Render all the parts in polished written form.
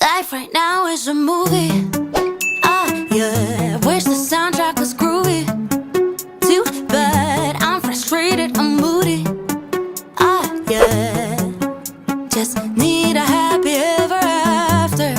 Life right now is a movie. Yeah. Wish the soundtrack was groovy. Too bad I'm frustrated, I'm moody. Yeah. Just need a happy ever after.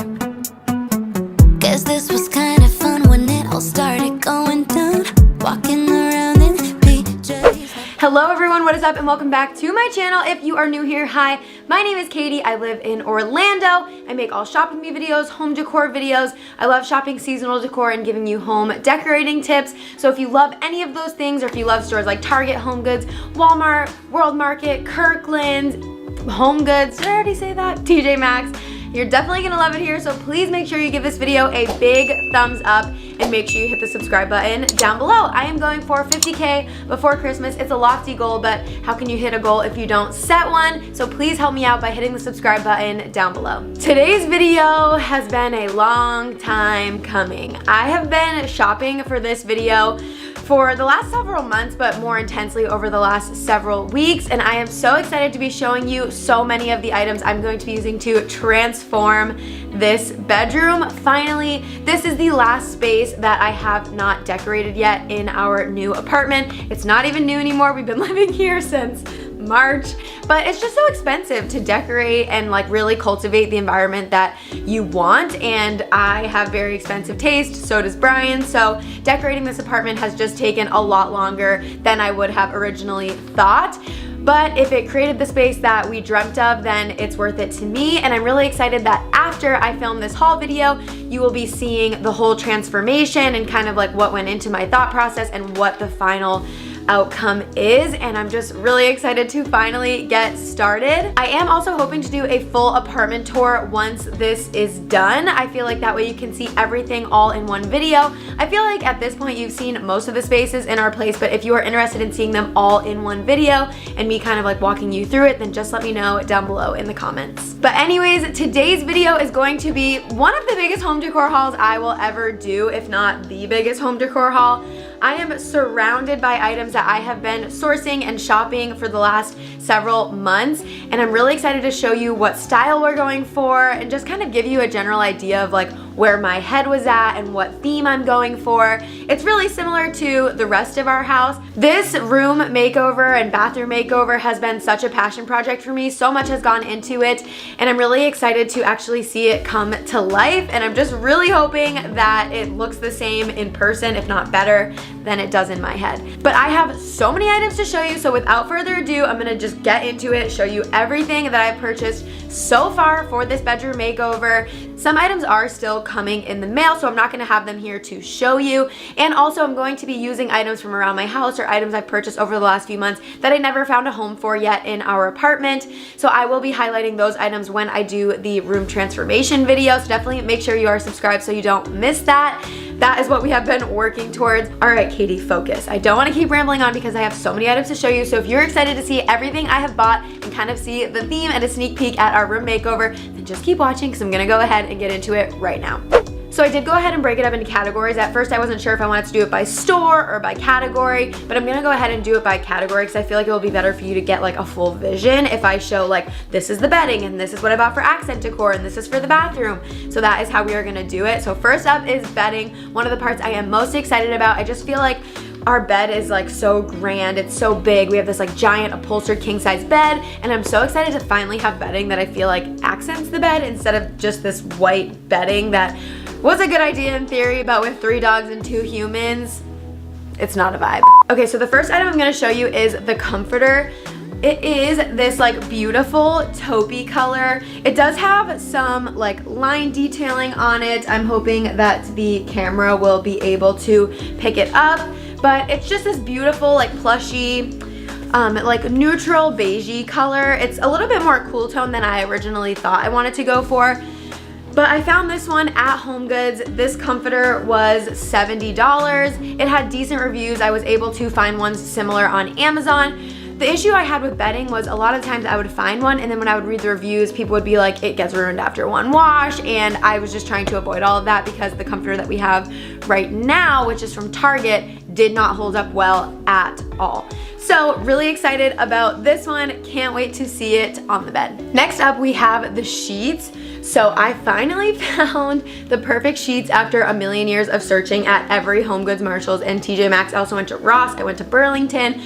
Guess this was kind of fun when it all started going down. Walking around in PJs. Hello everyone, what is up and welcome back to my channel. If you are new here, hi, my name is Katie. I live in Orlando. I make all shopping videos, home decor videos. I love shopping seasonal decor and giving you home decorating tips. So if you love any of those things, or if you love stores like Target, Home Goods, Walmart, World Market, Kirkland, Home Goods, did I already say that? TJ Maxx. You're definitely gonna love it here, so please make sure you give this video a big thumbs up and make sure you hit the subscribe button down below. I am going for 50K before Christmas. It's a lofty goal, but how can you hit a goal if you don't set one? So please help me out by hitting the subscribe button down below. Today's video has been a long time coming. I have been shopping for this video for the last several months, but more intensely over the last several weeks, and I am so excited to be showing you so many of the items I'm going to be using to transform this bedroom. Finally, this is the last space that I have not decorated yet in our new apartment. It's not even new anymore. We've been living here since March, but it's just so expensive to decorate and like really cultivate the environment that you want, and I have very expensive taste, so does Brian, so decorating this apartment has just taken a lot longer than I would have originally thought. But if it created the space that we dreamt of, then it's worth it to me, and I'm really excited that after I film this haul video, you will be seeing the whole transformation and kind of like what went into my thought process and what the final outcome is, and I'm just really excited to finally get started. I am also hoping to do a full apartment tour once this is done. I feel like that way you can see everything all in one video. I feel like at this point you've seen most of the spaces in our place, but if you are interested in seeing them all in one video and me kind of like walking you through it, then just let me know down below in the comments. But anyways, today's video is going to be one of the biggest home decor hauls I will ever do, if not the biggest home decor haul. I am surrounded by items that I have been sourcing and shopping for the last several months, and I'm really excited to show you what style we're going for and just kind of give you a general idea of like where my head was at and what theme I'm going for. It's really similar to the rest of our house. This room makeover and bathroom makeover has been such a passion project for me. So much has gone into it, and I'm really excited to actually see it come to life, and I'm just really hoping that it looks the same in person, if not better than it does in my head. But I have so many items to show you, so without further ado, I'm gonna just get into it, show you everything that I've purchased so far for this bedroom makeover. Some items are still coming in the mail, so I'm not gonna have them here to show you. And also I'm going to be using items from around my house or items I've purchased over the last few months that I never found a home for yet in our apartment. So I will be highlighting those items when I do the room transformation video, so definitely make sure you are subscribed so you don't miss that. That is what we have been working towards. All right, Katie, focus. I don't want to keep rambling on because I have so many items to show you. So if you're excited to see everything I have bought and kind of see the theme and a sneak peek at our room makeover, then just keep watching because I'm gonna go ahead and get into it right now. So I did go ahead and break it up into categories. At first I wasn't sure if I wanted to do it by store or by category, but I'm gonna go ahead and do it by category because I feel like it will be better for you to get like a full vision if I show like this is the bedding and this is what I bought for accent decor and this is for the bathroom. So that is how we are gonna do it. So first up is bedding. One of the parts I am most excited about. I just feel like our bed is like so grand, it's so big. We have this like giant upholstered king size bed, and I'm so excited to finally have bedding that I feel like accents the bed instead of just this white bedding that was a good idea in theory, but with 3 dogs and 2 humans, it's not a vibe. Okay, so the first item I'm gonna show you is the comforter. It is this like beautiful taupey color. It does have some like line detailing on it. I'm hoping that the camera will be able to pick it up, but it's just this beautiful like plushy, like neutral beigey color. It's a little bit more cool tone than I originally thought I wanted to go for. But I found this one at Home Goods. This comforter was $70. It had decent reviews. I was able to find ones similar on Amazon. The issue I had with bedding was a lot of times I would find one, and then when I would read the reviews, people would be like, it gets ruined after one wash, and I was just trying to avoid all of that because the comforter that we have right now, which is from Target, did not hold up well at all. So really excited about this one. Can't wait to see it on the bed. Next up, we have the sheets. So I finally found the perfect sheets after a million years of searching at every HomeGoods, Marshalls, and TJ Maxx. I also went to Ross, I went to Burlington.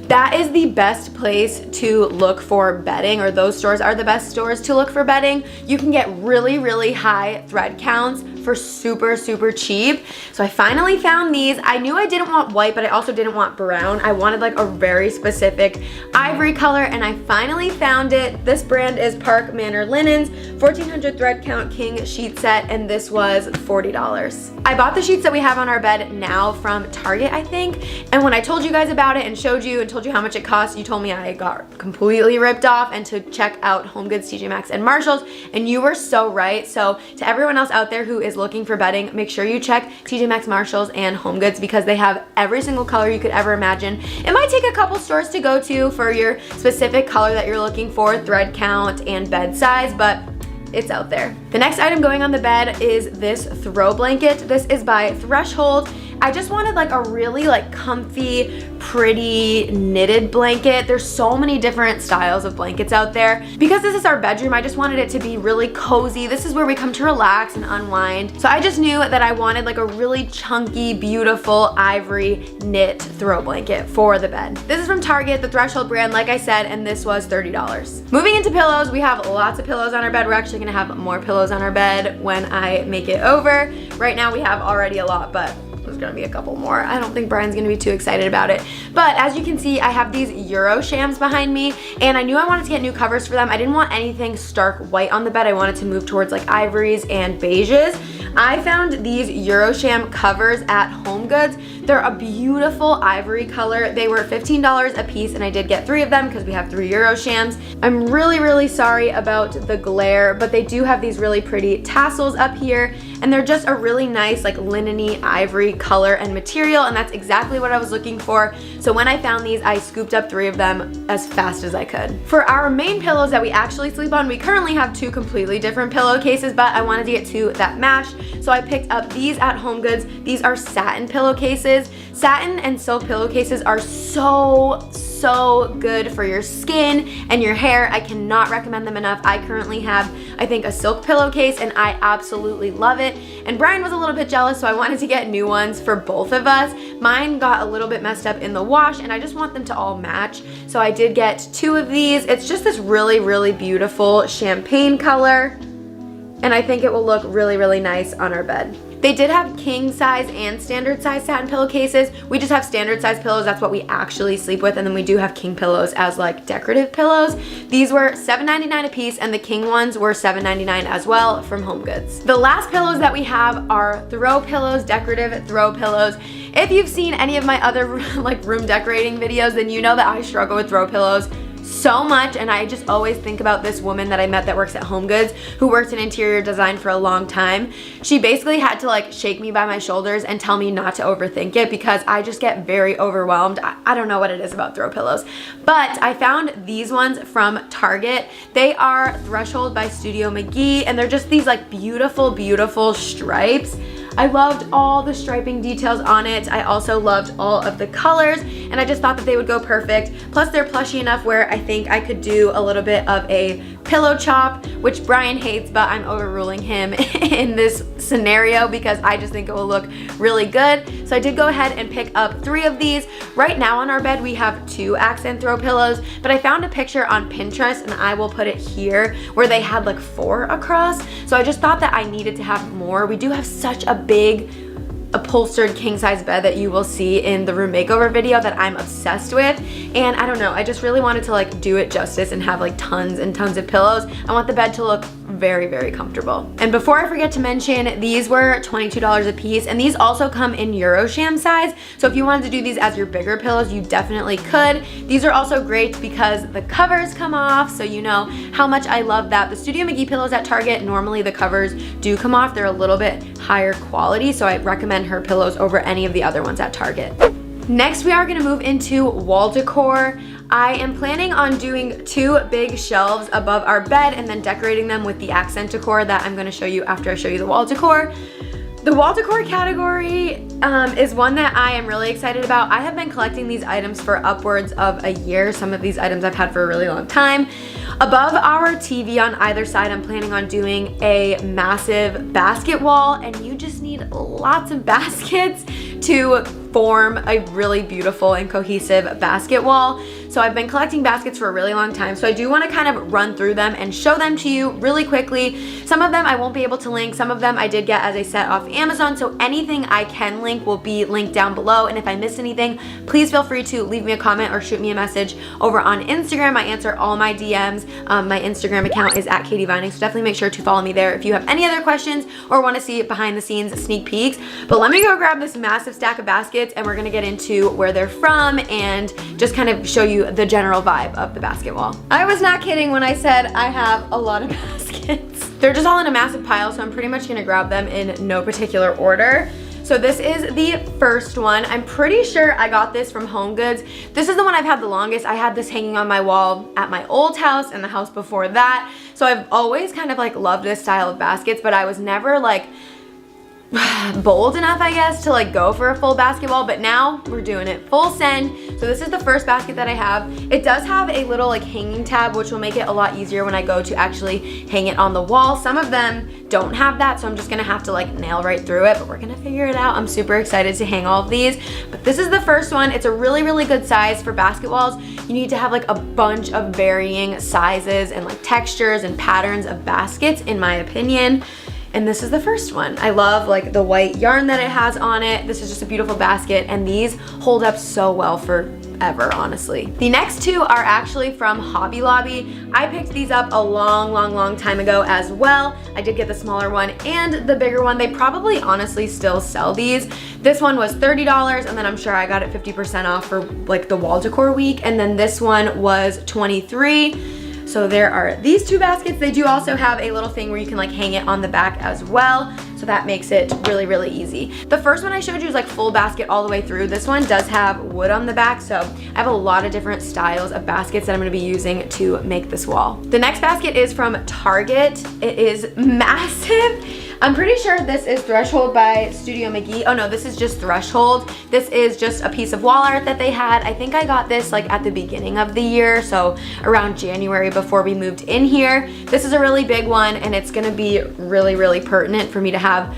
That is the best place to look for bedding, or those stores are the best stores to look for bedding. You can get really, really high thread counts for super, super cheap. So I finally found these. I knew I didn't want white, but I also didn't want brown. I wanted like a very specific ivory color, and I finally found it. This brand is Park Manor Linens, 1400 thread count king sheet set, and this was $40. I bought the sheets that we have on our bed now from Target, I think, and when I told you guys about it and showed you and told you how much it cost, you told me I got completely ripped off and to check out HomeGoods, TJ Maxx, and Marshalls, and you were so right. So to everyone else out there who is looking for bedding, make sure you check TJ Maxx, Marshalls, and HomeGoods because they have every single color you could ever imagine. It might take a couple stores to go to for your specific color that you're looking for, thread count, and bed size, but it's out there. The next item going on the bed is this throw blanket. This is by Threshold. I just wanted like a really like comfy, pretty knitted blanket. There's so many different styles of blankets out there. Because this is our bedroom, I just wanted it to be really cozy. This is where we come to relax and unwind. So I just knew that I wanted like a really chunky, beautiful ivory knit throw blanket for the bed. This is from Target, the Threshold brand, like I said, and this was $30. Moving into pillows, we have lots of pillows on our bed. We're actually gonna have more pillows on our bed when I make it over. Right now we have already a lot, but there's gonna be a couple more. I don't think Brian's gonna be too excited about it. But as you can see, I have these Euro shams behind me, and I knew I wanted to get new covers for them. I didn't want anything stark white on the bed. I wanted to move towards like ivories and beiges. I found these Euro sham covers at HomeGoods. They're a beautiful ivory color. They were $15 a piece, and I did get 3 of them because we have 3 Euro shams. I'm really, really sorry about the glare, but they do have these really pretty tassels up here, and they're just a really nice like linen-y ivory color and material, and that's exactly what I was looking for. So when I found these, I scooped up 3 of them as fast as I could. For our main pillows that we actually sleep on, we currently have 2 completely different pillowcases, but I wanted to get 2 that matched, so I picked up these at HomeGoods. These are satin pillowcases. Satin and silk pillowcases are so good for your skin and your hair. I cannot recommend them enough. I currently have, I think, a silk pillowcase, and I absolutely love it. And Brian was a little bit jealous, so I wanted to get new ones for both of us. Mine got a little bit messed up in the wash, and I just want them to all match. So I did get 2 of these. It's just this really, really beautiful champagne color, and I think it will look really, really nice on our bed. They did have king size and standard size satin pillowcases. We just have standard size pillows. That's what we actually sleep with. And then we do have king pillows as like decorative pillows. These were $7.99 a piece, and the king ones were $7.99 as well from HomeGoods. The last pillows that we have are throw pillows, decorative throw pillows. If you've seen any of my other like room decorating videos, then you know that I struggle with throw pillows so much, and I just always think about this woman that I met that works at HomeGoods who worked in interior design for a long time. She basically had to like shake me by my shoulders and tell me not to overthink it because I just get very overwhelmed. I don't know what it is about throw pillows, but I found these ones from Target. They are Threshold by Studio McGee, and they're just these like beautiful, beautiful stripes. I loved all the striping details on it. I also loved all of the colors, and I just thought that they would go perfect. Plus they're plushy enough where I think I could do a little bit of a pillow chop, which Brian hates, but I'm overruling him in this scenario because I just think it will look really good. So I did go ahead and pick up 3 of these. Right now on our bed we have 2 accent throw pillows, but I found a picture on Pinterest, and I will put it here, where they had like 4 across. So I just thought that I needed to have more. We do have such a big upholstered king size bed that you will see in the room makeover video that I'm obsessed with, and I don't know, I just really wanted to like do it justice and have like tons and tons of pillows. I want the bed to look very, very comfortable. And before I forget to mention, these were $22 a piece, and these also come in Eurosham size, so if you wanted to do these as your bigger pillows, you definitely could. These are also great because the covers come off, so you know how much I love that. The Studio McGee pillows at Target, normally the covers do come off. They're a little bit higher quality, so I recommend her pillows over any of the other ones at Target. Next, we are gonna move into wall decor. I am planning on doing 2 big shelves above our bed and then decorating them with the accent decor that I'm gonna show you after I show you the wall decor. The wall decor category is one that I am really excited about. I have been collecting these items for upwards of a year. Some of these items I've had for a really long time. Above our TV on either side, I'm planning on doing a massive basket wall, and you just need lots of baskets to form a really beautiful and cohesive basket wall. So I've been collecting baskets for a really long time, so I do want to kind of run through them and show them to you really quickly. Some of them I won't be able to link, some of them I did get as a set off Amazon, so anything I can link will be linked down below, and if I missed anything, please feel free to leave me a comment or shoot me a message over on Instagram. I answer all my DMs. My Instagram account is @KatieVining, so definitely make sure to follow me there if you have any other questions or want to see behind the scenes sneak peeks. But let me go grab this massive stack of baskets, and we're gonna get into where they're from and just kind of show you the general vibe of the basket wall. I was not kidding when I said I have a lot of baskets. They're just all in a massive pile, so I'm pretty much gonna grab them in no particular order. So this is the first one. I'm pretty sure I got this from HomeGoods. This is the one I've had the longest. I had this hanging on my wall at my old house and the house before that. So I've always kind of like loved this style of baskets, but I was never like bold enough, I guess, to like go for a full basket wall, but now we're doing it full send. So this is the first basket that I have. It does have a little like hanging tab, which will make it a lot easier when I go to actually hang it on the wall. Some of them don't have that, so I'm just gonna have to like nail right through it, but we're gonna figure it out. I'm super excited to hang all of these, but this is the first one. It's a really, really good size for basket walls. You need to have like a bunch of varying sizes and like textures and patterns of baskets, in my opinion. And this is the first one. I love like the white yarn that it has on it. This is just a beautiful basket, and these hold up so well forever, honestly. The next two are actually from Hobby Lobby. I picked these up a long time ago as well. I did get the smaller one and the bigger one. They probably honestly still sell these. This one was $30, and then I'm sure I got it 50% off for like the wall decor week, and then this one was $23. So there are these two baskets. They do also have a little thing where you can like hang it on the back as well. So that makes it really, really easy. The first one I showed you is like full basket all the way through. This one does have wood on the back. So I have a lot of different styles of baskets that I'm gonna be using to make this wall. The next basket is from Target. It is massive. I'm pretty sure this is Threshold by Studio McGee. Oh no, this is just Threshold. This is just a piece of wall art that they had. I think I got this like at the beginning of the year, so around January before we moved in here. This is a really big one, and it's gonna be really, really pertinent for me to have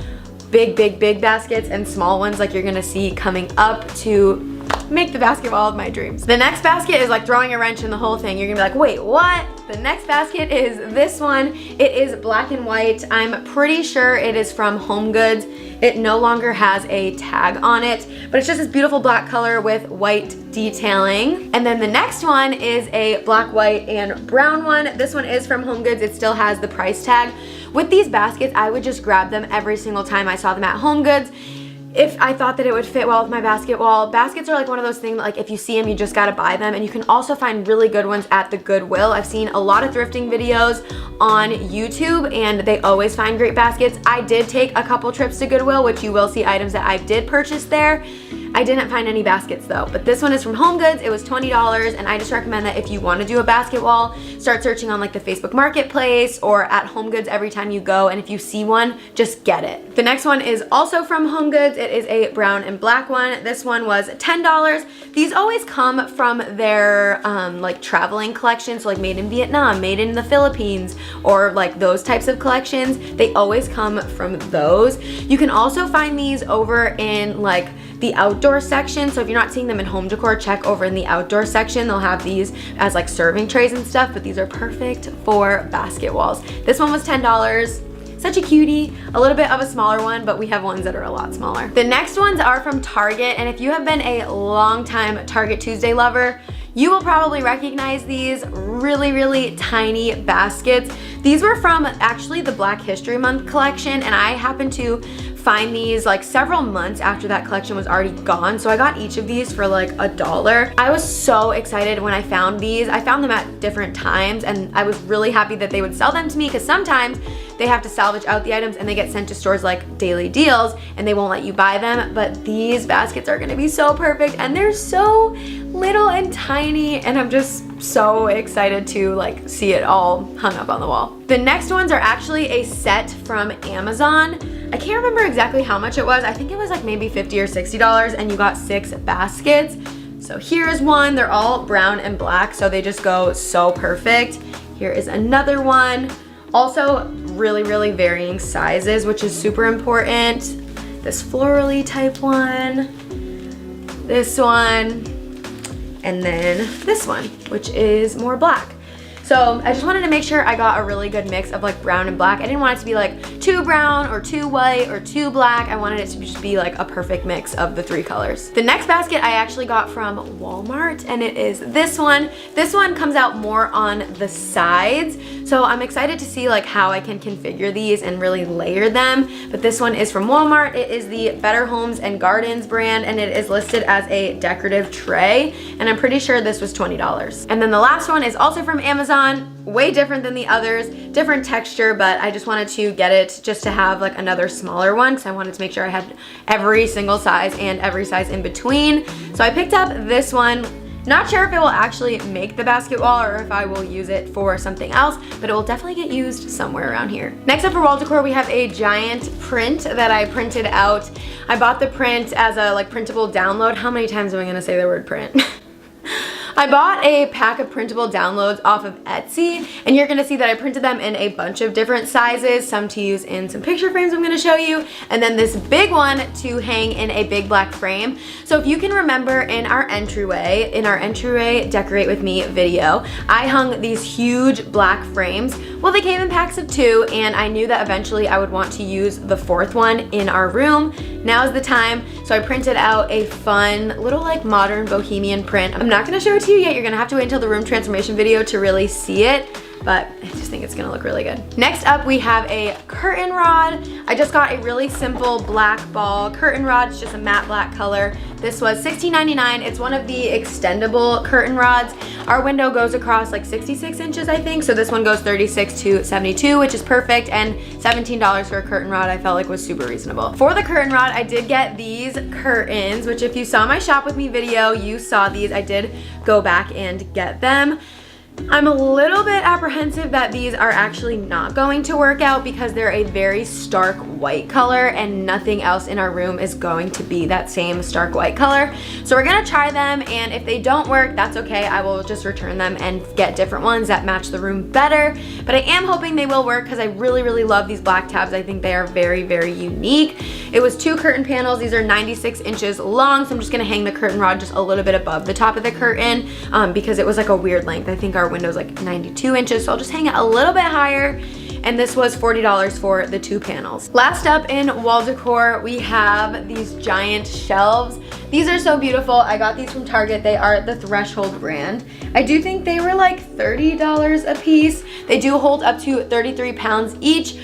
big baskets and small ones like you're gonna see coming up to make the basket wall of my dreams. The next basket is like throwing a wrench in the whole thing. You're gonna be like, wait, what? The next basket is this one. It is black and white. I'm pretty sure it is from HomeGoods. It no longer has a tag on it, but it's just this beautiful black color with white detailing. And then the next one is a black, white, and brown one. This one is from HomeGoods. It still has the price tag. With these baskets, I would just grab them every single time I saw them at HomeGoods if I thought that it would fit well with my basket wall. Baskets are like one of those things that like if you see them, you just gotta buy them, and you can also find really good ones at the Goodwill. I've seen a lot of thrifting videos on YouTube, and they always find great baskets. I did take a couple trips to Goodwill, which you will see items that I did purchase there. I didn't find any baskets though, but this one is from HomeGoods. It was $20, and I just recommend that if you want to do a basket wall, start searching on like the Facebook Marketplace or at HomeGoods every time you go, and if you see one, just get it. The next one is also from HomeGoods. It is a brown and black one. This one was $10. These always come from their like traveling collections, so like made in Vietnam, made in the Philippines, or like those types of collections. They always come from those. You can also find these over in like the outdoor section, so if you're not seeing them in home decor, check over in the outdoor section. They'll have these as like serving trays and stuff, but these are perfect for basket walls. This one was $10. Such a cutie, a little bit of a smaller one, but we have ones that are a lot smaller. The next ones are from Target, and if you have been a long time Target Tuesday lover, you will probably recognize these really tiny baskets. These were from actually the Black History Month collection, and I happened to find these like several months after that collection was already gone, so I got each of these for like $1. I was so excited when I found these. I found them at different times, and I was really happy that they would sell them to me, because sometimes they have to salvage out the items and they get sent to stores like Daily Deals and they won't let you buy them, but these baskets are gonna be so perfect, and they're so little and tiny, and I'm just so excited to like see it all hung up on the wall. The next ones are actually a set from Amazon. I can't remember exactly how much it was. I think it was like maybe $50 or $60 and you got 6 baskets. So here is one. They're all brown and black, so they just go so perfect. Here is another one. Also really, really varying sizes, which is super important. This florally type one, this one, and then this one, which is more black. So I just wanted to make sure I got a really good mix of like brown and black. I didn't want it to be like too brown or too white or too black. I wanted it to just be like a perfect mix of the 3 colors. The next basket I actually got from Walmart, and it is this one. This one comes out more on the sides. So I'm excited to see like how I can configure these and really layer them. But this one is from Walmart. It is the Better Homes and Gardens brand, and it is listed as a decorative tray. And I'm pretty sure this was $20. And then the last one is also from Amazon. Way different than the others, different texture, but I just wanted to get it just to have like another smaller one because I wanted to make sure I had every single size and every size in between. So I picked up this one. Not sure if it will actually make the basket wall or if I will use it for something else, but it will definitely get used somewhere around here. Next up for wall decor, we have a giant print that I printed out. I bought the print as a like printable download. How many times am I gonna say the word print? I bought a pack of printable downloads off of Etsy, and you're gonna see that I printed them in a bunch of different sizes, some to use in some picture frames I'm gonna show you, and then this big one to hang in a big black frame. So if you can remember in our entryway Decorate With Me video, I hung these huge black frames. Well, they came in packs of 2, and I knew that eventually I would want to use the 4th one in our room. Now is the time. So I printed out a fun little like modern bohemian print. I'm not gonna show it to you yet. You're gonna have to wait until the room transformation video to really see it, but I just think it's gonna look really good. Next up, we have a curtain rod. I just got a really simple black ball curtain rod. It's just a matte black color. This was $16.99. It's one of the extendable curtain rods. Our window goes across like 66 inches, I think. So this one goes 36 to 72, which is perfect. And $17 for a curtain rod I felt like was super reasonable. For the curtain rod, I did get these curtains, which if you saw my shop with me video, you saw these. I did go back and get them. I'm a little bit apprehensive that these are actually not going to work out because they're a very stark white color and nothing else in our room is going to be that same stark white color. So we're gonna try them, and if they don't work, that's okay. I will just return them and get different ones that match the room better. But I am hoping they will work because I really, really love these black tabs. I think they are very, very unique. It was 2 curtain panels. These are 96 inches long, so I'm just gonna hang the curtain rod just a little bit above the top of the curtain because it was like a weird length. I think our window's like 92 inches, so I'll just hang it a little bit higher. And this was $40 for the 2 panels. Last up in wall decor, we have these giant shelves. These are so beautiful. I got these from Target. They are the Threshold brand. I do think they were like $30 a piece. They do hold up to 33 pounds each.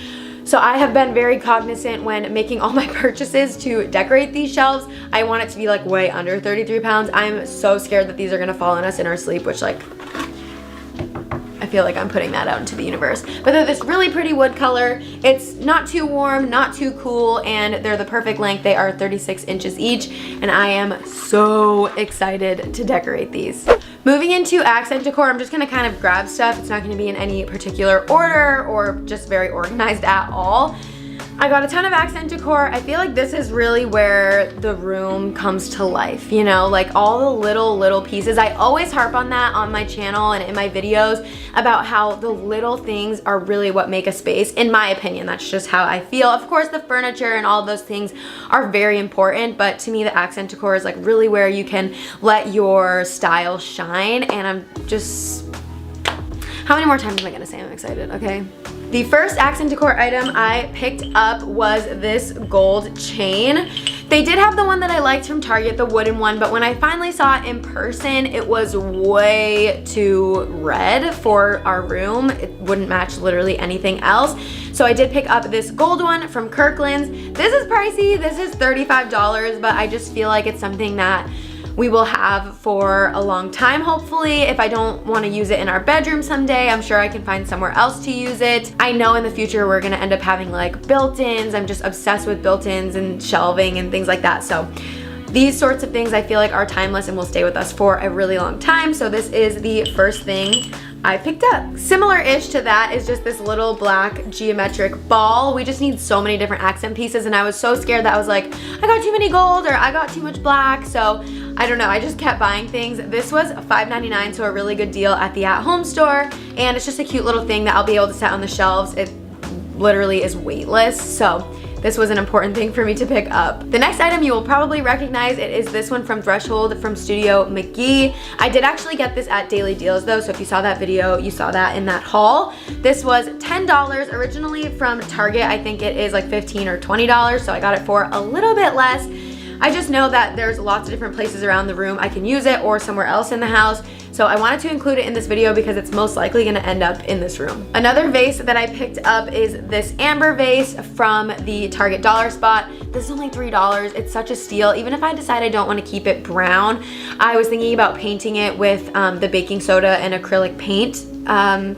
So I have been very cognizant when making all my purchases to decorate these shelves. I want it to be like way under 33 pounds. I'm so scared that these are gonna fall on us in our sleep, which like, I feel like I'm putting that out into the universe. But they're this really pretty wood color. It's not too warm, not too cool, and they're the perfect length. They are 36 inches each, and I am so excited to decorate these. Moving into accent decor, I'm just gonna kind of grab stuff. It's not gonna be in any particular order or just very organized at all. I got a ton of accent decor. I feel like this is really where the room comes to life, you know, like all the little pieces. I always harp on that on my channel and in my videos about how the little things are really what make a space, in my opinion. That's just how I feel. Of course, the furniture and all of those things are very important, but to me, the accent decor is like really where you can let your style shine, and I'm just... How many more times am I gonna say I'm excited, okay? The first accent decor item I picked up was this gold chain. They did have the one that I liked from Target, the wooden one, but when I finally saw it in person, it was way too red for our room. It wouldn't match literally anything else. So I did pick up this gold one from Kirkland's. This is pricey, this is $35, but I just feel like it's something that we will have for a long time, hopefully. If I don't want to use it in our bedroom someday, I'm sure I can find somewhere else to use it. I know in the future we're gonna end up having like built-ins. I'm just obsessed with built-ins and shelving and things like that. So These sorts of things I feel like are timeless and will stay with us for a really long time. So this is the first thing I picked up. Similar-ish to that is just this little black geometric ball. We just need so many different accent pieces, and I was so scared that I was like, I got too many gold or I got too much black. So I don't know, I just kept buying things. This was $5.99, so a really good deal at the at-home store, and it's just a cute little thing that I'll be able to set on the shelves. It literally is weightless, so this was an important thing for me to pick up. The next item you will probably recognize, it is this one from Threshold from Studio McGee. I did actually get this at Daily Deals though, so if you saw that video, you saw that in that haul. This was $10 originally from Target. I think it is like $15 or $20, so I got it for a little bit less. I just know that there's lots of different places around the room I can use it, or somewhere else in the house. So I wanted to include it in this video because it's most likely gonna end up in this room. Another vase that I picked up is this amber vase from the Target Dollar Spot. This is only $3. It's such a steal. Even if I decide I don't want to keep it brown, I was thinking about painting it with the baking soda and acrylic paint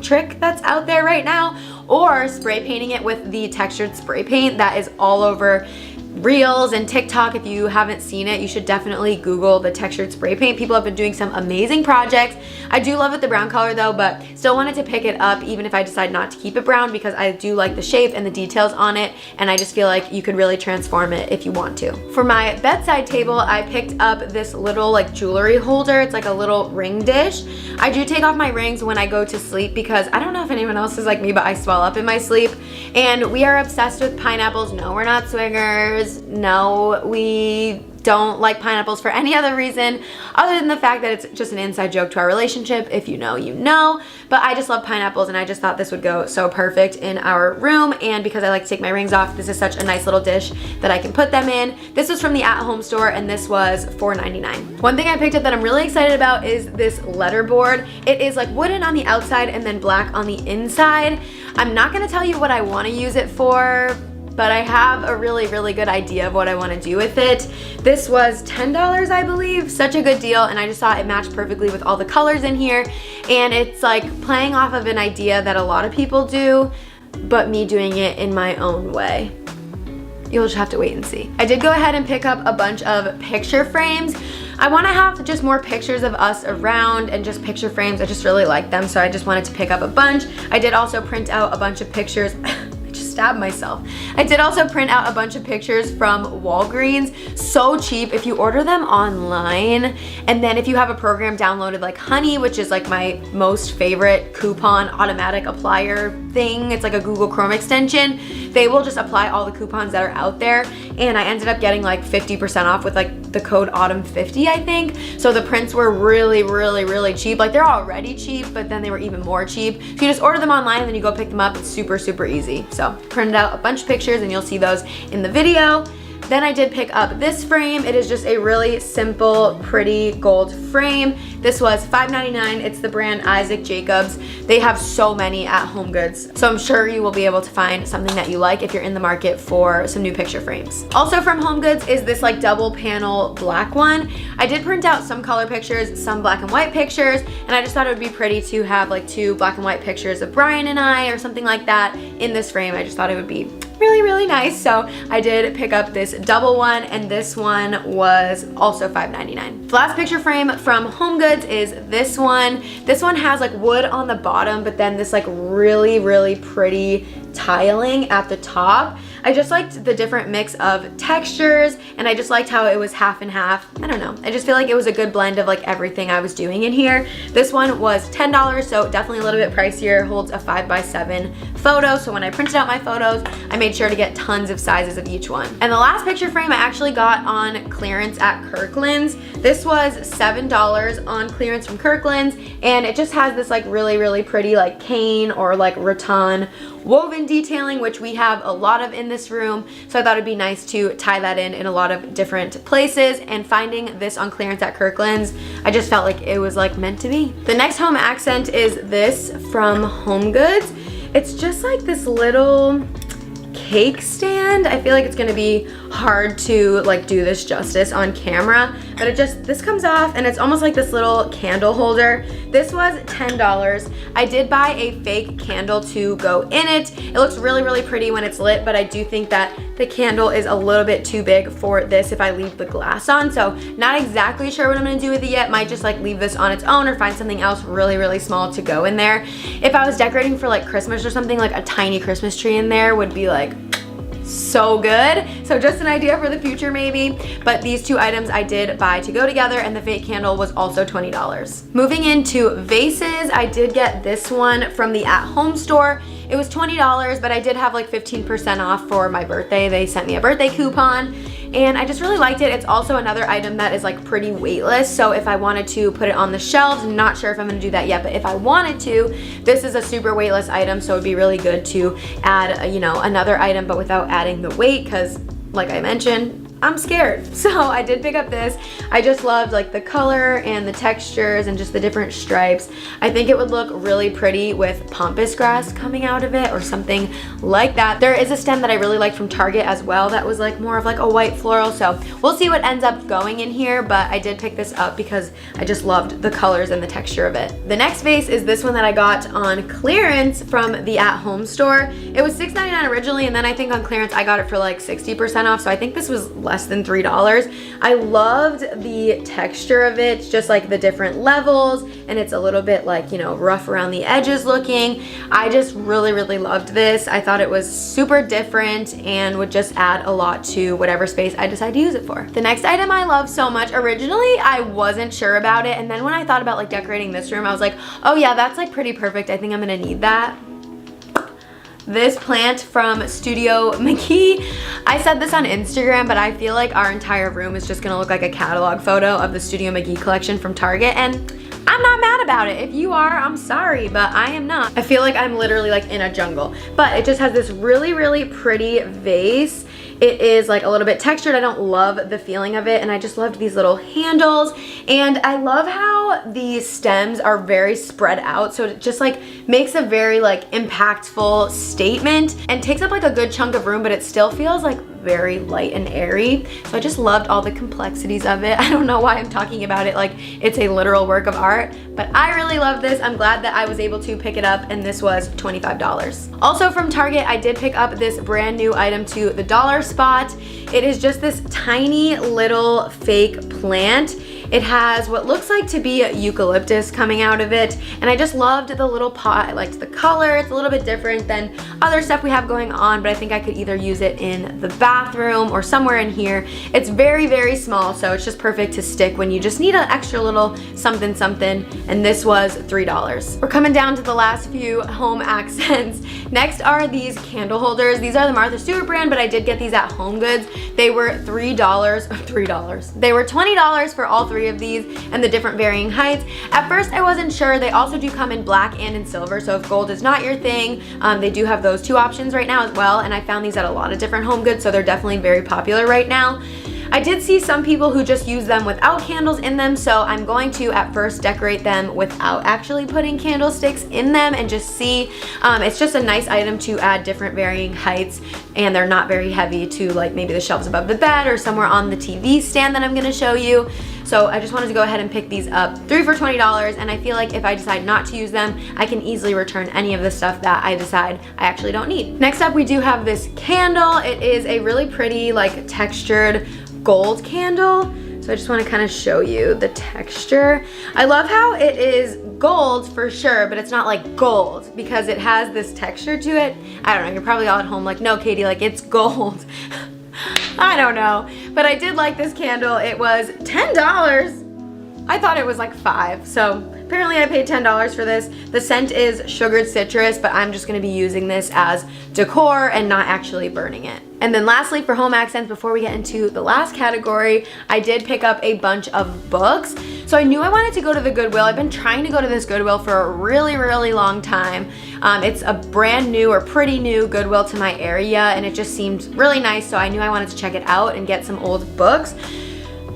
trick that's out there right now, or spray painting it with the textured spray paint that is all over Reels and TikTok. If you haven't seen it, you should definitely Google the textured spray paint. People have been doing some amazing projects. I do love it the brown color though, but still wanted to pick it up even if I decide not to keep it brown, because I do like the shape and the details on it, and I just feel like you could really transform it if you want to. For my bedside table, I picked up this little like jewelry holder. It's like a little ring dish. I do take off my rings when I go to sleep because I don't know if anyone else is like me, but I swell up in my sleep, and we are obsessed with pineapples. No, we're not swingers. No, we don't like pineapples for any other reason other than the fact that it's just an inside joke to our relationship. If you know, you know. But I just love pineapples, and I just thought this would go so perfect in our room. And because I like to take my rings off, this is such a nice little dish that I can put them in. This was from the at-home store, and this was $4.99. One thing I picked up that I'm really excited about is this letter board. It is like wooden on the outside and then black on the inside. I'm not gonna tell you what I want to use it for, but I have a really, really good idea of what I want to do with it. This was $10, I believe. Such a good deal, and I just thought it matched perfectly with all the colors in here, and it's like playing off of an idea that a lot of people do, but me doing it in my own way. You'll just have to wait and see. I did go ahead and pick up a bunch of picture frames. I want to have just more pictures of us around and just picture frames. I just really like them, so I just wanted to pick up a bunch. I did also print out a bunch of pictures. Stabbed myself. I did also print out a bunch of pictures from Walgreens. So cheap if you order them online, and then if you have a program downloaded like Honey, which is like my most favorite coupon automatic applier thing. It's like a Google Chrome extension. They will just apply all the coupons that are out there, and I ended up getting like 50% off with like the code autumn50, I think. So the prints were really, really, really cheap. Like they're already cheap, but then they were even more cheap. So you just order them online and then you go pick them up. It's super, super easy. So printed out a bunch of pictures, and you'll see those in the video. Then I did pick up this frame. It is just a really simple, pretty gold frame. This was $5.99. It's the brand Isaac Jacobs. They have so many at Home Goods, so I'm sure you will be able to find something that you like if you're in the market for some new picture frames. Also from Home Goods is this like double panel black one. I did print out some color pictures, some black and white pictures, and I just thought it would be pretty to have like two black and white pictures of Brian and I or something like that in this frame. I just thought it would be really, really nice. So I did pick up this double one, and this one was also $5.99. The last picture frame from Home Goods is this one. This one has like wood on the bottom, but then this like really, really pretty tiling at the top. I just liked the different mix of textures, and I just liked how it was half and half. I don't know. I just feel like it was a good blend of like everything I was doing in here. This one was $10, so definitely a little bit pricier. Holds a 5x7 photo, so when I printed out my photos, I made sure to get tons of sizes of each one. And the last picture frame I actually got on clearance at Kirkland's. This was $7 on clearance from Kirkland's, and it just has this like really, really pretty like cane or like rattan woven detailing, which we have a lot of in this room, so I thought it'd be nice to tie that in a lot of different places. And finding this on clearance at Kirkland's, I just felt like it was like meant to be. The next home accent is this from Home Goods. It's just like this little cake stand. I feel like it's gonna be hard to like do this justice on camera, but this comes off and it's almost like this little candle holder. This was $10. I did buy a fake candle to go in it. It looks really, really pretty when it's lit, but I do think that the candle is a little bit too big for this if I leave the glass on. So not exactly sure what I'm gonna do with it yet. Might just like leave this on its own or find something else really, really small to go in there. If I was decorating for like Christmas or something, like a tiny Christmas tree in there would be like so good. So just an idea for the future maybe, but these two items I did buy to go together, and the fake candle was also $20. Moving into vases, I did get this one from the At Home store. It was $20, but I did have like 15% off for my birthday. They sent me a birthday coupon and I just really liked it. It's also another item that is like pretty weightless, so if I wanted to put it on the shelves, I'm not sure if I'm gonna do that yet, but if I wanted to, this is a super weightless item, so it'd be really good to add, you know, another item but without adding the weight, because like I mentioned, I'm scared. So I did pick up this. I just loved like the color and the textures and just the different stripes. I think it would look really pretty with pampas grass coming out of it or something like that. There is a stem that I really liked from Target as well that was like more of like a white floral, so we'll see what ends up going in here, but I did pick this up because I just loved the colors and the texture of it. The next vase is this one that I got on clearance from the At Home store. It was $6.99 originally, and then I think on clearance I got it for like 60% off, so I think this was less than $3. I loved the texture of it, just like the different levels, and it's a little bit like, you know, rough around the edges looking. I just really, really loved this. I thought it was super different and would just add a lot to whatever space I decide to use it for. The next item I love so much, originally I wasn't sure about it, and then when I thought about like decorating this room, I was like, oh yeah, that's like pretty perfect. I think I'm gonna need that. This plant from Studio McKee. I said this on Instagram, but I feel like our entire room is just gonna look like a catalog photo of the Studio McKee collection from Target, and I'm not mad about it. If you are, I'm sorry, but I am not. I feel like I'm literally like in a jungle, but it just has this really, really pretty vase. It is like a little bit textured. I don't love the feeling of it, and I just loved these little handles, and I love how the stems are very spread out, so it just like makes a very like impactful statement and takes up like a good chunk of room, but it still feels like very light and airy. So I just loved all the complexities of it. I don't know why I'm talking about it like it's a literal work of art, but I really love this. I'm glad that I was able to pick it up, and this was $25. Also from Target, I did pick up this brand new item to the dollar spot. It is just this tiny little fake plant. It has what looks like to be eucalyptus coming out of it, and I just loved the little pot. I liked the color. It's a little bit different than other stuff we have going on, but I think I could either use it in the bathroom or somewhere in here. It's very, very small, so it's just perfect to stick when you just need an extra little something something, and this was $3. We're coming down to the last few home accents. Next are these candle holders. These are the Martha Stewart brand, but I did get these at Home Goods. They were $3. They were $20 for all three of these and the different varying heights. At first I wasn't sure. They also do come in black and in silver, so if gold is not your thing, they do have those two options right now as well, and I found these at a lot of different Home Goods, so they're definitely very popular right now. I did see some people who just use them without candles in them, so I'm going to at first decorate them without actually putting candlesticks in them and just see. It's just a nice item to add different varying heights, and they're not very heavy to like maybe the shelves above the bed or somewhere on the TV stand that I'm gonna show you. So I just wanted to go ahead and pick these up. 3 for $20, and I feel like if I decide not to use them, I can easily return any of the stuff that I decide I actually don't need. Next up, we do have this candle. It is a really pretty like textured gold candle. So I just want to kind of show you the texture. I love how it is gold for sure, but it's not like gold because it has this texture to it. I don't know, you're probably all at home like, no, Katie, like it's gold. I don't know, but I did like this candle. It was $10. I thought it was like $5, so apparently I paid $10 for this. The scent is sugared citrus, but I'm just gonna be using this as decor and not actually burning it. And then lastly, for home accents, before we get into the last category, I did pick up a bunch of books. So I knew I wanted to go to the Goodwill. I've been trying to go to this Goodwill for a really, really long time. It's a brand new or pretty new Goodwill to my area, and it just seemed really nice, so I knew I wanted to check it out and get some old books.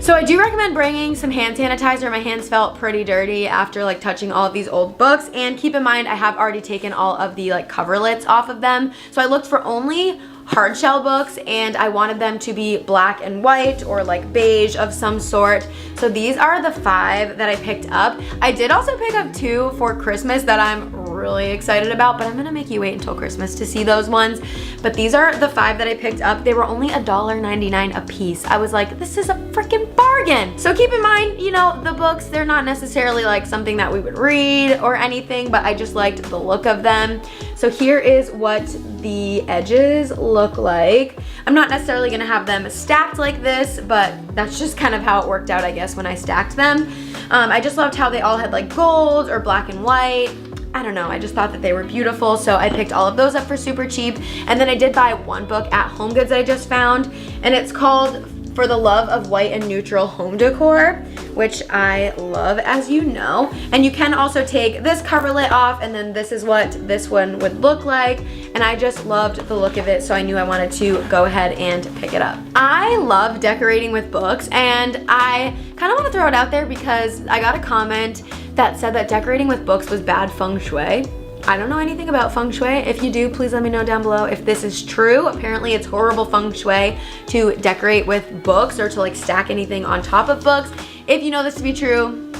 So I do recommend bringing some hand sanitizer. My hands felt pretty dirty after like touching all of these old books, and keep in mind I have already taken all of the like coverlets off of them. So I looked for only hard shell books, and I wanted them to be black and white or like beige of some sort. So these are the 5 that I picked up. I did also pick up 2 for Christmas that I'm really excited about, but I'm gonna make you wait until Christmas to see those ones. But these are the 5 that I picked up. They were only $1.99 a piece. I was like, this is a freaking bargain. So keep in mind, you know, the books, they're not necessarily like something that we would read or anything, but I just liked the look of them. So here is what the edges look like. I'm not necessarily gonna have them stacked like this, but that's just kind of how it worked out, I guess, when I stacked them. I just loved how they all had like gold or black and white. I don't know, I just thought that they were beautiful, so I picked all of those up for super cheap. And then I did buy one book at HomeGoods that I just found, and it's called For the Love of White and Neutral Home Decor, which I love, as you know. And you can also take this coverlet off, and then this is what this one would look like. And I just loved the look of it, so I knew I wanted to go ahead and pick it up. I love decorating with books, and I kind of want to throw it out there because I got a comment that said that decorating with books was bad feng shui. I don't know anything about feng shui. If you do, please let me know down below if this is true. Apparently it's horrible feng shui to decorate with books or to like stack anything on top of books. If you know this to be true,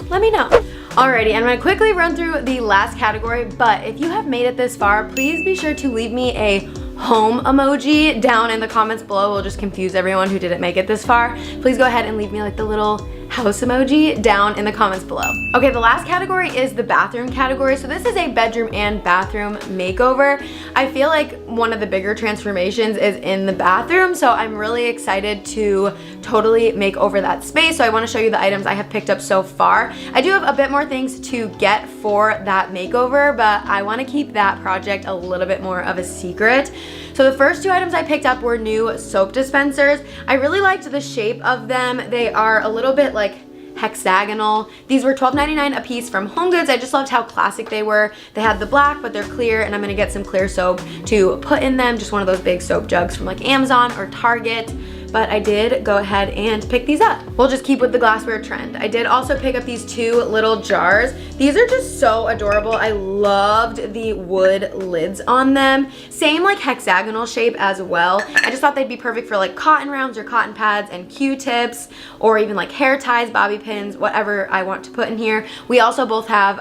let me know. Alrighty, I'm gonna quickly run through the last category, but if you have made it this far, please be sure to leave me a home emoji down in the comments below. We'll just confuse everyone who didn't make it this far. Please go ahead and leave me like the little house emoji down in the comments below. Okay, the last category is the bathroom category. So this is a bedroom and bathroom makeover. I feel like one of the bigger transformations is in the bathroom, so I'm really excited to totally make over that space. So I want to show you the items I have picked up so far. I do have a bit more things to get for that makeover, but I want to keep that project a little bit more of a secret. So the first 2 items I picked up were new soap dispensers. I really liked the shape of them. They are a little bit like hexagonal. These were $12.99 a piece from HomeGoods. I just loved how classic they were. They had the black, but they're clear, and I'm gonna get some clear soap to put in them. Just one of those big soap jugs from like Amazon or Target. But I did go ahead and pick these up. We'll just keep with the glassware trend. I did also pick up these 2 little jars. These are just so adorable. I loved the wood lids on them. Same like hexagonal shape as well. I just thought they'd be perfect for like cotton rounds or cotton pads and Q-tips, or even like hair ties, bobby pins, whatever I want to put in here. We also both have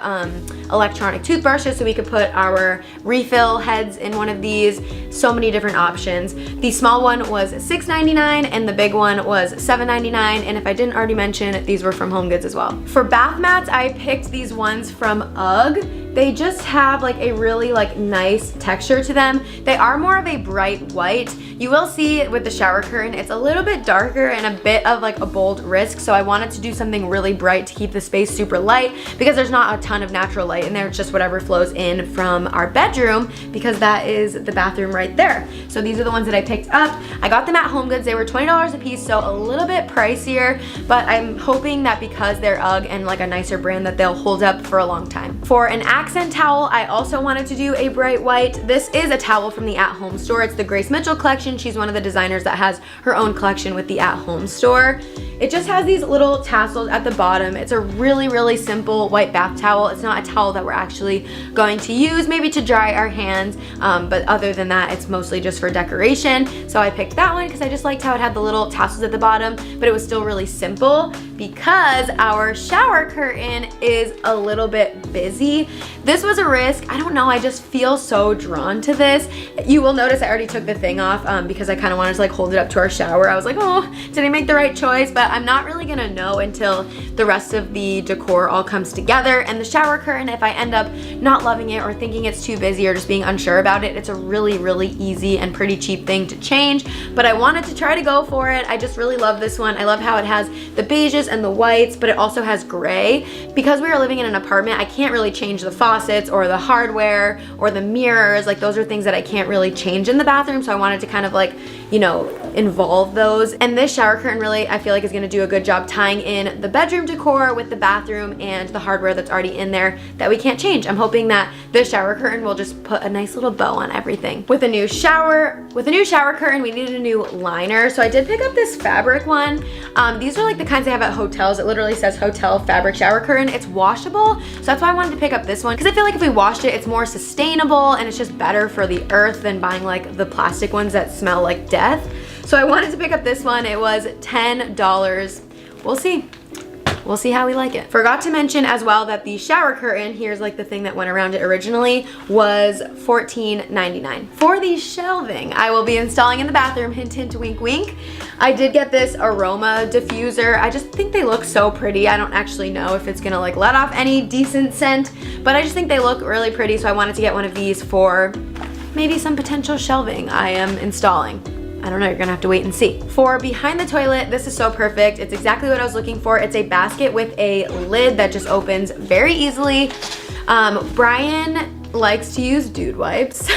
electronic toothbrushes, so we could put our refill heads in one of these. So many different options. The small one was $6.99 and the big one was $7.99, and if I didn't already mention, these were from HomeGoods as well. For bath mats, I picked these ones from UGG. They just have like a really like nice texture to them. They are more of a bright white. You will see with the shower curtain, it's a little bit darker and a bit of like a bold risk, so I wanted to do something really bright to keep the space super light because there's not a ton of natural light in there. It's just whatever flows in from our bedroom, because that is the bathroom right there. So these are the ones that I picked up. I got them at HomeGoods. They were $20 a piece, so a little bit pricier, but I'm hoping that because they're UGG and like a nicer brand that they'll hold up for a long time. For an accent towel, I also wanted to do a bright white. This is a towel from the At Home store. It's the Grace Mitchell collection. She's one of the designers that has her own collection with the At Home store. It just has these little tassels at the bottom. It's a really, really simple white bath towel. It's not a towel that we're actually going to use, maybe to dry our hands, but other than that, it's mostly just for decoration. So I picked that one because I just liked how it had the little tassels at the bottom, but it was still really simple because our shower curtain is a little bit busy. This was a risk. I don't know, I just feel so drawn to this. You will notice I already took the thing off because I kind of wanted to like hold it up to our shower. I was like, oh, did I make the right choice? But I'm not really gonna know until the rest of the decor all comes together. And the shower curtain, if I end up not loving it or thinking it's too busy or just being unsure about it, it's a really, really easy and pretty cheap thing to change. But I wanted to try to go for it. I just really love this one. I love how it has the beiges and the whites, but it also has gray. Because we are living in an apartment, I can't really change the faucets or the hardware or the mirrors. Like those are things that I can't really change in the bathroom. So I wanted to kind of like, you know, involve those. And this shower curtain really, I feel like, is gonna do a good job tying in the bedroom decor with the bathroom and the hardware that's already in there that we can't change. I'm hoping that this shower curtain will just put a nice little bow on everything. With a new shower curtain, we needed a new liner. So I did pick up this fabric one. These are like the kinds they have at hotels. It literally says hotel fabric shower curtain. It's washable, so that's why I wanted to pick up this one, because I feel like if we washed it, it's more sustainable and it's just better for the earth than buying like the plastic ones that smell like death. So I wanted to pick up this one. It was $10. We'll see. We'll see how we like it. Forgot to mention as well that the shower curtain, here's like the thing that went around it originally, was $14.99. For the shelving I will be installing in the bathroom, hint hint wink wink, I did get this aroma diffuser. I just think they look so pretty. I don't actually know if it's gonna like let off any decent scent, but I just think they look really pretty, so I wanted to get one of these for maybe some potential shelving I am installing. I don't know, you're gonna have to wait and see. For behind the toilet, this is so perfect. It's exactly what I was looking for. It's a basket with a lid that just opens very easily. Brian likes to use dude wipes.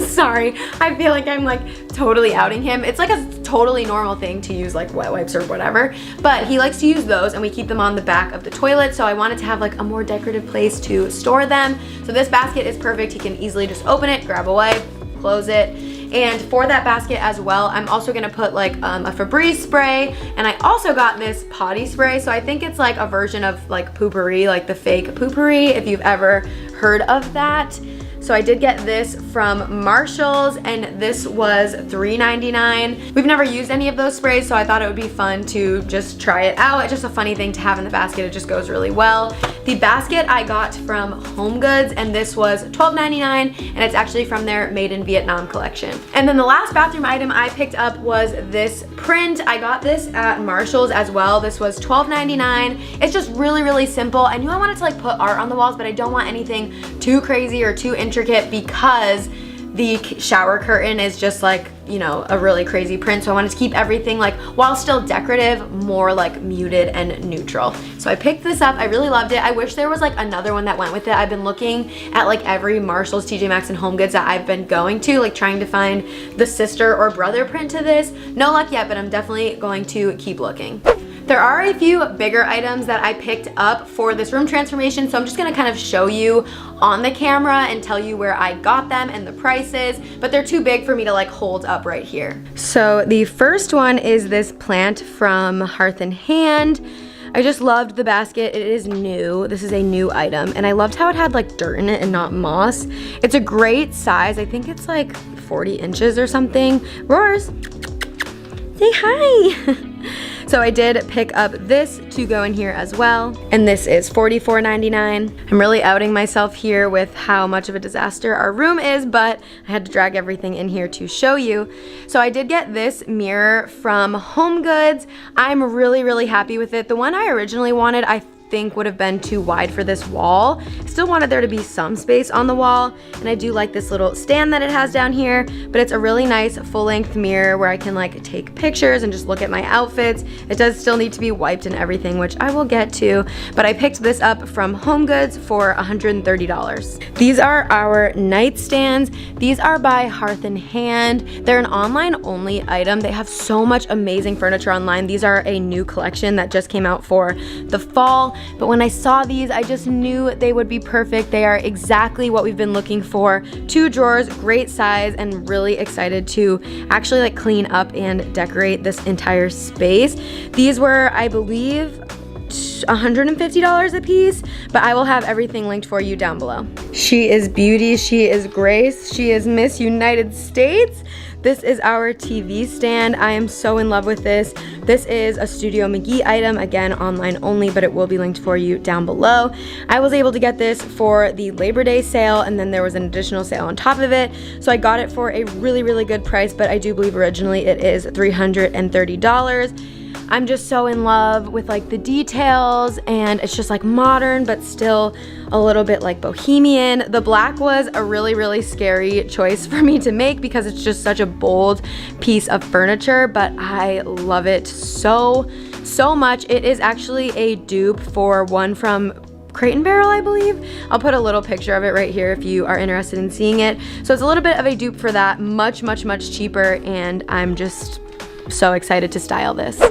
Sorry, I feel like I'm like totally outing him. It's like a totally normal thing to use like wet wipes or whatever, but he likes to use those and we keep them on the back of the toilet, so I wanted to have like a more decorative place to store them. So this basket is perfect. He can easily just open it, grab away, close it. And for that basket as well, I'm also gonna put like a Febreze spray, and I also got this potty spray. So I think it's like a version of like Poopery, like the fake Poopery, if you've ever heard of that. So I did get this from Marshall's, and this was $3.99. We've never used any of those sprays, so I thought it would be fun to just try it out. It's just a funny thing to have in the basket. It just goes really well. The basket I got from HomeGoods, and this was $12.99, and it's actually from their Made in Vietnam collection. And then the last bathroom item I picked up was this print. I got this at Marshall's as well. This was $12.99. It's just really, really simple. I knew I wanted to like put art on the walls, but I don't want anything too crazy or too intricate because the shower curtain is just like, you know, a really crazy print. So I wanted to keep everything like, while still decorative, more like muted and neutral. So I picked this up. I really loved it. I wish there was like another one that went with it. I've been looking at like every Marshall's, TJ Maxx, and HomeGoods that I've been going to, like trying to find the sister or brother print to this. No luck yet, but I'm definitely going to keep looking. There are a few bigger items that I picked up for this room transformation, so I'm just gonna kind of show you on the camera and tell you where I got them and the prices, but they're too big for me to like hold up right here. So the first one is this plant from Hearth and Hand. I just loved the basket. It is new. This is a new item, and I loved how it had like dirt in it and not moss. It's a great size. I think it's like 40 inches or something. Roars, say hi. So I did pick up this to go in here as well, and this is $44.99. I'm really outing myself here with how much of a disaster our room is, but I had to drag everything in here to show you. So I did get this mirror from HomeGoods. I'm really, really happy with it. The one I originally wanted, I think would have been too wide for this wall. Still wanted there to be some space on the wall, and I do like this little stand that it has down here, but it's a really nice full-length mirror where I can like take pictures and just look at my outfits. It does still need to be wiped and everything, which I will get to, but I picked this up from HomeGoods for $130. These are our nightstands. These are by Hearth and Hand. They're an online only item. They have so much amazing furniture online. These are a new collection that just came out for the fall. But when I saw these, I just knew they would be perfect. They are exactly what we've been looking for. 2 drawers, great size, and really excited to actually like clean up and decorate this entire space. These were, I believe, $150 a piece, but I will have everything linked for you down below. She is beauty, she is grace, she is Miss United States. This is our TV stand. I am so in love with this. This is a Studio McGee item, again, online only, but it will be linked for you down below. I was able to get this for the Labor Day sale, and then there was an additional sale on top of it. So I got it for a really, really good price, but I do believe originally it is $330. I'm just so in love with like the details, and it's just like modern but still a little bit like bohemian. The black was a really, really scary choice for me to make because it's just such a bold piece of furniture, but I love it so much. It is actually a dupe for one from Crate & Barrel, I believe. I'll put a little picture of it right here if you are interested in seeing it. So it's a little bit of a dupe for that, much cheaper, and I'm just so excited to style this.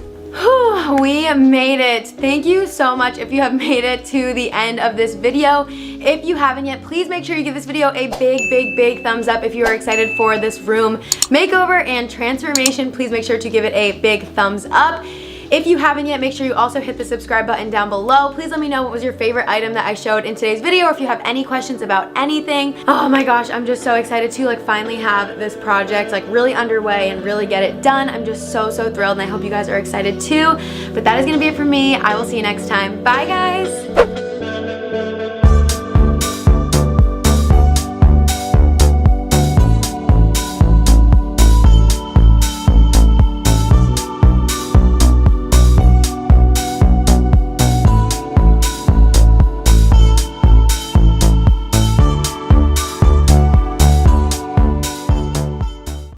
We made it. Thank you so much if you have made it to the end of this video. If you haven't yet, please make sure you give this video a big thumbs up if you are excited for this room makeover and transformation. Please make sure to give it a big thumbs up. If you haven't yet, make sure you also hit the subscribe button down below. Please let me know what was your favorite item that I showed in today's video, or if you have any questions about anything. Oh my gosh, I'm just so excited to like finally have this project like really underway and really get it done. I'm just so thrilled, and I hope you guys are excited too. But that is gonna be it for me. I will see you next time. Bye guys.